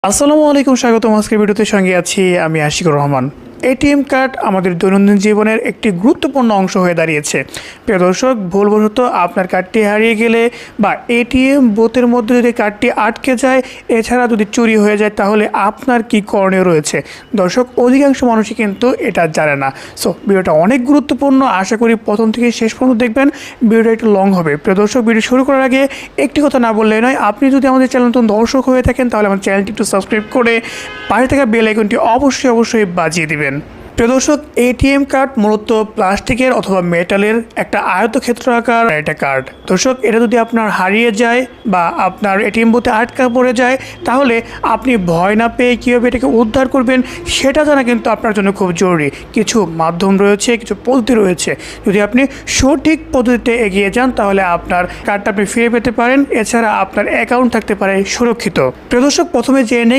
আসসালামু আলাইকুম, স্বাগতম। আজকের ভিডিওতে সঙ্গে আছি আমি আশিকুর রহমান। এটিএম কার্ড আমাদের দৈনন্দিন জীবনের একটি গুরুত্বপূর্ণ অংশ হয়ে দাঁড়িয়েছে। প্রিয় দর্শক, ভুলবশত আপনার কার্ডটি হারিয়ে গেলে বা এটিএম বুথের মধ্যে যদি কার্ডটি আটকে যায়, এছাড়া যদি চুরি হয়ে যায়, তাহলে আপনার কি করণীয় রয়েছে? দর্শক, অধিকাংশ মানুষই কিন্তু এটা জানে না। সো ভিডিওটা অনেক গুরুত্বপূর্ণ, আশা করি প্রথম থেকে শেষ পর্যন্ত দেখবেন। ভিডিওটা একটু লং হবে। প্রিয় দর্শক, ভিডিও শুরু করার আগে একটি কথা না বললেই নয়, আপনি যদি আমাদের চ্যানেল নতুন দর্শক হয়ে থাকেন তাহলে আমার চ্যানেলটি একটু সাবস্ক্রাইব করে পাশে থাকা বেল আইকনটি অবশ্যই বাজিয়ে দিবেন। প্রিয় দর্শক, এটিএম কার্ড মূলত প্লাস্টিকের অথবা মেটালের একটা আয়তক্ষেত্র আকার একটা কার্ড। দর্শক, এটা যদি আপনার হারিয়ে যায় বা আপনার এটিএম বুথে আটকা পড়ে যায়, তাহলে আপনি ভয় না পেয়ে কীভাবে এটাকে উদ্ধার করবেন সেটা জানা কিন্তু আপনার জন্য খুব জরুরি। কিছু মাধ্যম রয়েছে, কিছু পদ্ধতি রয়েছে। যদি আপনি সঠিক পদ্ধতিতে এগিয়ে যান তাহলে আপনার কার্ডটা আপনি ফিরে পেতে পারেন। এছাড়া আপনার অ্যাকাউন্ট থাকতে পারে সুরক্ষিত। প্রিয় দর্শক, প্রথমে জেনে